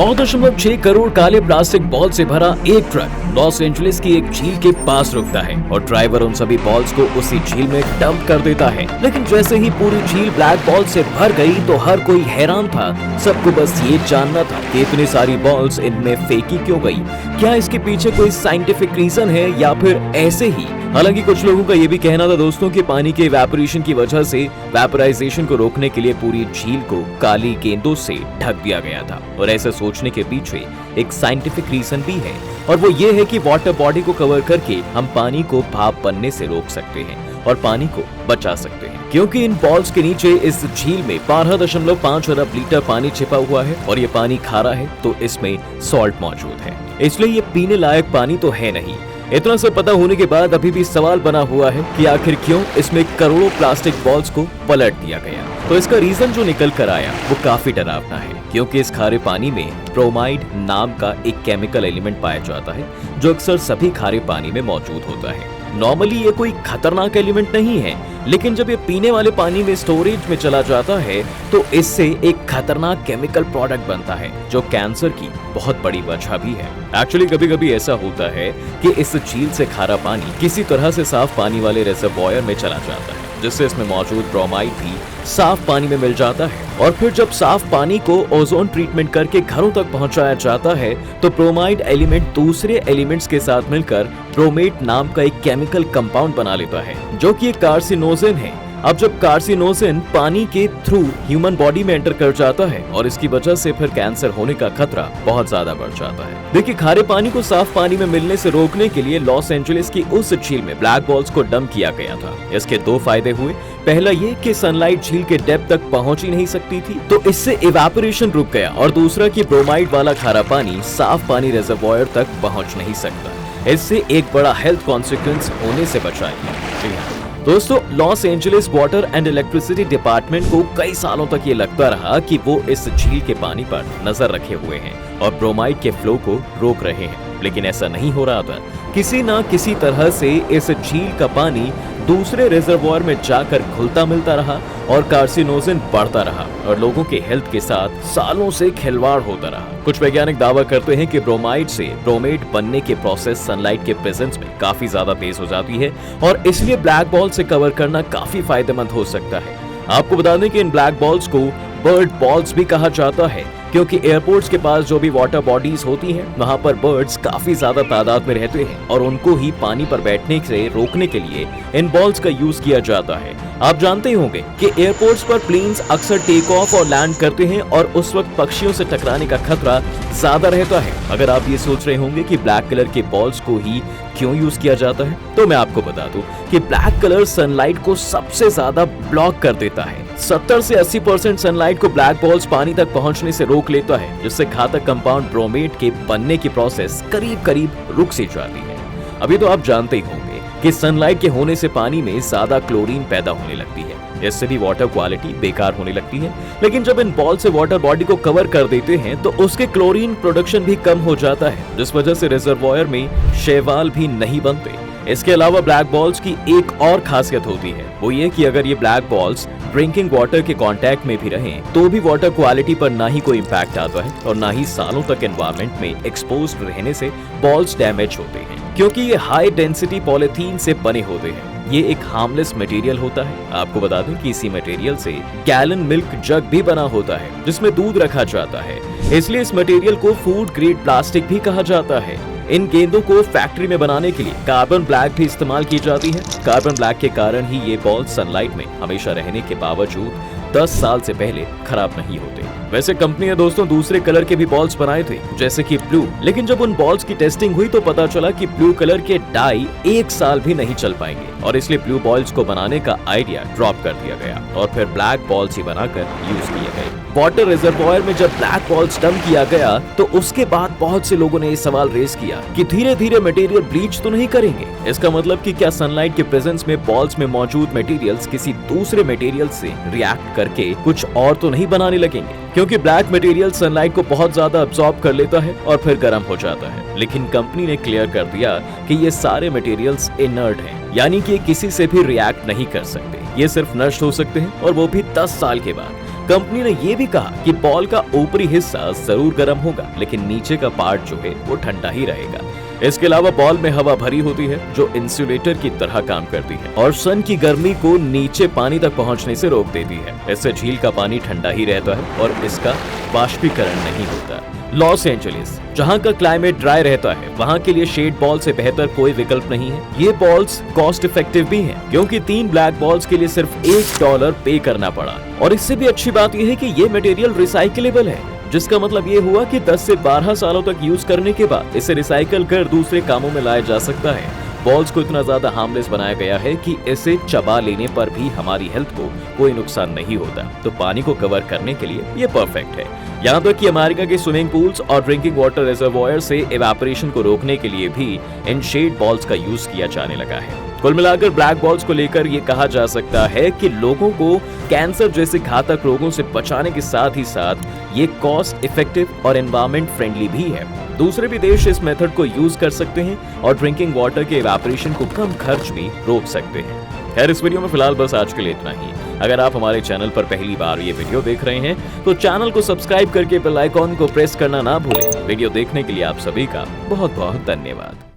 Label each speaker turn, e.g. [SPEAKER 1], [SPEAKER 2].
[SPEAKER 1] 9.6 करोड़ काले plastic ball से भरा एक ट्रक लॉस एंजलिस की एक झील के पास रुकता है और ड्राइवर उन सभी बॉल्स को उसी झील में डंप कर देता है। लेकिन जैसे ही पूरी झील ब्लैक बॉल से भर गई तो हर कोई हैरान था। सबको बस ये जानना था कि इतनी सारी बॉल्स इनमें फेंकी क्यों गई। क्या इसके पीछे कोई साइंटिफिक रीजन है या फिर ऐसे ही। हालांकि कुछ लोगों का ये भी कहना था दोस्तों कि पानी के इवेपोरेशन की वजह से वेपराइजेशन को रोकने के लिए पूरी झील को काली गेंदों से ढक दिया गया था। और ऐसे सोचने के पीछे एक साइंटिफिक रीजन भी है और वो ये है कि वाटर बॉडी को कवर करके हम पानी को भाप बनने से रोक सकते हैं और पानी को बचा सकते हैं, क्योंकि इन बॉल्स के नीचे इस झील में 12.5 अरब लीटर पानी छिपा हुआ है और ये पानी खारा है तो इसमें सॉल्ट मौजूद है, इसलिए ये पीने लायक पानी तो है नहीं। इतना सब पता होने के बाद अभी भी सवाल बना हुआ है कि आखिर क्यों इसमें करोड़ों प्लास्टिक बॉल्स को पलट दिया गया। तो इसका रीजन जो निकल कर आया वो काफी डरावना है, क्योंकि इस खारे पानी में ब्रोमाइड नाम का एक केमिकल एलिमेंट पाया जाता है जो अक्सर सभी खारे पानी में मौजूद होता है। नॉर्मली ये कोई खतरनाक एलिमेंट नहीं है, लेकिन जब ये पीने वाले पानी में स्टोरेज में चला जाता है तो इससे एक खतरनाक केमिकल प्रोडक्ट बनता है जो कैंसर की बहुत बड़ी वजह भी है। एक्चुअली कभी कभी ऐसा होता है कि इस झील से खारा पानी किसी तरह से साफ पानी वाले रिजर्वॉयर में चला जाता है, जिससे इसमें मौजूद ब्रोमाइड भी साफ पानी में मिल जाता है। और फिर जब साफ पानी को ओजोन ट्रीटमेंट करके घरों तक पहुंचाया जाता है तो ब्रोमाइड एलिमेंट दूसरे एलिमेंट्स के साथ मिलकर ब्रोमेट नाम का एक केमिकल कंपाउंड बना लेता है जो कि एक कार्सिनोजेन है। अब जब कार्सिनोजेन पानी के थ्रू ह्यूमन बॉडी में एंटर कर जाता है और इसकी वजह से फिर कैंसर होने का खतरा बहुत ज्यादा बढ़ जाता है। देखिए, खारे पानी को साफ पानी में मिलने से रोकने के लिए लॉस एंजलिस की उस झील में ब्लैक बॉल्स को डंप किया गया था। इसके दो फायदे हुए। पहला ये कि सनलाइट झील के डेप्थ तक पहुंच ही नहीं सकती थी तो इससे इवेपोरेशन रुक गया, और दूसरा कि ब्रोमाइड वाला खारा पानी साफ पानी रिजर्वॉयर तक पहुंच नहीं सकता। इससे एक बड़ा हेल्थ कॉन्सिक्वेंस होने से बचा गया। दोस्तों, Los Angeles water and electricity department को कई सालों तक ये लगता रहा कि वो इस झील के पानी पर नजर रखे हुए हैं और ब्रोमाइड के फ्लो को रोक रहे हैं, लेकिन ऐसा नहीं हो रहा था। किसी ना किसी तरह से इस झील का पानी दूसरे रिजर्वॉयर में जाकर घुलता मिलता रहा और कार्सिनोजेन बढ़ता रहा और लोगों के हेल्थ के साथ सालों से खिलवाड़ होता रहा। कुछ वैज्ञानिक दावा करते हैं कि ब्रोमाइड से ब्रोमेट बनने के प्रोसेस सनलाइट के प्रेजेंस में काफी ज्यादा तेज हो जाती है और इसलिए ब्लैक बॉल से कवर करना काफी फायदेमंद हो सकता है। आपको बता दें कि इन ब्लैक बॉल्स को बर्ड बॉल्स भी कहा जाता है, क्योंकि एयरपोर्ट्स के पास जो भी वाटर बॉडीज होती हैं वहां पर बर्ड्स काफी ज्यादा तादाद में रहते हैं और उनको ही पानी पर बैठने से रोकने के लिए इन बॉल्स का यूज किया जाता है। आप जानते ही होंगे कि एयरपोर्ट्स पर प्लेन्स अक्सर टेक ऑफ और लैंड करते हैं और उस वक्त पक्षियों से टकराने का खतरा ज्यादा रहता है। अगर आप ये सोच रहे होंगे कि ब्लैक कलर के बॉल्स को ही क्यों यूज किया जाता है, तो मैं आपको बता दूं कि ब्लैक कलर सनलाइट को सबसे ज्यादा ब्लॉक कर देता है। 70 से 80% सनलाइट को ब्लैक बॉल्स पानी तक पहुंचने से रोक लेता है, जिससे घातक कंपाउंड ब्रोमेट के बनने की प्रोसेस करीब करीब रुक सी जाती है। अभी तो आप जानते ही होंगे कि सनलाइट के होने से पानी में ज्यादा क्लोरीन पैदा होने लगती है, इससे भी वाटर क्वालिटी बेकार होने लगती है। लेकिन जब इन बॉल से वाटर बॉडी को कवर कर देते हैं तो उसके क्लोरीन प्रोडक्शन भी कम हो जाता है, जिस वजह से रिजर्वॉयर में शैवाल भी नहीं बनते। इसके अलावा ब्लैक बॉल्स की एक और खासियत होती है, वो ये कि अगर ये ब्लैक बॉल्स ड्रिंकिंग वाटर के कांटेक्ट में भी रहें तो भी वाटर क्वालिटी पर ना ही कोई इम्पैक्ट आता है और ना ही सालों तक एनवायरनमेंट में एक्सपोज्ड रहने से बॉल्स डैमेज होते हैं, क्योंकि ये हाई डेंसिटी पॉलीथीन से बने होते हैं। ये एक हार्मलेस मटेरियल होता है। आपको बता दें कि इसी मटेरियल से गैलन मिल्क जग भी बना होता है जिसमें दूध रखा जाता है, इसलिए इस मटेरियल को फूड ग्रेड प्लास्टिक भी कहा जाता है। इन गेंदों को फैक्ट्री में बनाने के लिए कार्बन ब्लैक भी इस्तेमाल की जाती है। कार्बन ब्लैक के कारण ही ये बॉल सनलाइट में हमेशा रहने के बावजूद 10 साल से पहले खराब नहीं होते। वैसे कंपनी ने दोस्तों दूसरे कलर के भी बॉल्स बनाए थे, जैसे कि ब्लू, लेकिन जब उन बॉल्स की टेस्टिंग हुई तो पता चला कि ब्लू कलर के डाई 1 साल भी नहीं चल पाएंगे और इसलिए ब्लू बॉल्स को बनाने का आइडिया ड्रॉप कर दिया गया और फिर ब्लैक बॉल्स ही बनाकर यूज किए गए। वाटर रिजर्वॉयर में जब ब्लैक बॉल्स डंप किया गया तो उसके बाद बहुत से लोगों ने ये सवाल रेज किया कि धीरे धीरे मटेरियल ब्लीच तो नहीं करेंगे। इसका मतलब कि क्या सनलाइट के प्रेजेंस में बॉल्स में मौजूद मटेरियल्स किसी दूसरे मटेरियल से रिएक्ट करके कुछ और तो नहीं बनाने लगेंगे, क्योंकि ब्लैक मटेरियल सनलाइट को बहुत ज्यादा अब्सॉर्ब कर लेता है और फिर गर्म हो जाता है। लेकिन कंपनी ने क्लियर कर दिया कि ये सारे मटेरियल्स इनर्ट हैं, यानी कि किसी से भी रिएक्ट नहीं कर सकते, ये सिर्फ नष्ट हो सकते हैं और वो भी 10 साल के बाद। कंपनी ने ये भी कहा कि बॉल का ऊपरी हिस्सा जरूर गर्म होगा, लेकिन नीचे का पार्ट जो है वो ठंडा ही रहेगा। इसके अलावा बॉल में हवा भरी होती है जो इंसुलेटर की तरह काम करती है और सन की गर्मी को नीचे पानी तक पहुंचने से रोक देती है। इससे झील का पानी ठंडा ही रहता है और इसका वाष्पीकरण नहीं होता। लॉस एंजलिस, जहां का क्लाइमेट ड्राई रहता है, वहां के लिए शेड बॉल से बेहतर कोई विकल्प नहीं है। ये बॉल्स कॉस्ट इफेक्टिव भी हैं, क्योंकि 3 ब्लैक बॉल्स के लिए सिर्फ $1 पे करना पड़ा। और इससे भी अच्छी बात यह है कि ये मटेरियल रिसाइकलेबल है, जिसका मतलब ये हुआ कि 10 से 12 सालों तक यूज करने के बाद इसे रिसाइकल कर दूसरे कामों में लाया जा सकता है। बॉल्स को इतना ज्यादा हार्मलेस बनाया गया है कि इसे चबा लेने पर भी हमारी हेल्थ को कोई नुकसान नहीं होता, तो पानी को कवर करने के लिए ये परफेक्ट है। यहाँ तक कि अमेरिका के स्विमिंग पूल्स और ड्रिंकिंग वाटर रिजर्वॉयर से इवेपोरेशन को रोकने के लिए भी इन शेड बॉल्स का यूज किया जाने लगा है। कुल मिलाकर ब्लैक बॉल्स को लेकर ये कहा जा सकता है कि लोगों को कैंसर जैसे घातक रोगों से बचाने के साथ ही साथ ये कॉस्ट इफेक्टिव और एनवायरमेंट फ्रेंडली भी है। दूसरे भी देश इस मेथड को यूज कर सकते हैं और ड्रिंकिंग वाटर के इवेपोरेशन को कम खर्च में रोक सकते हैं। खैर, इस वीडियो में फिलहाल बस आज के लिए इतना ही। अगर आप हमारे चैनल पर पहली बार ये वीडियो देख रहे हैं तो चैनल को सब्सक्राइब करके बेल आइकॉन को प्रेस करना ना भूलें। वीडियो देखने के लिए आप सभी का बहुत बहुत धन्यवाद।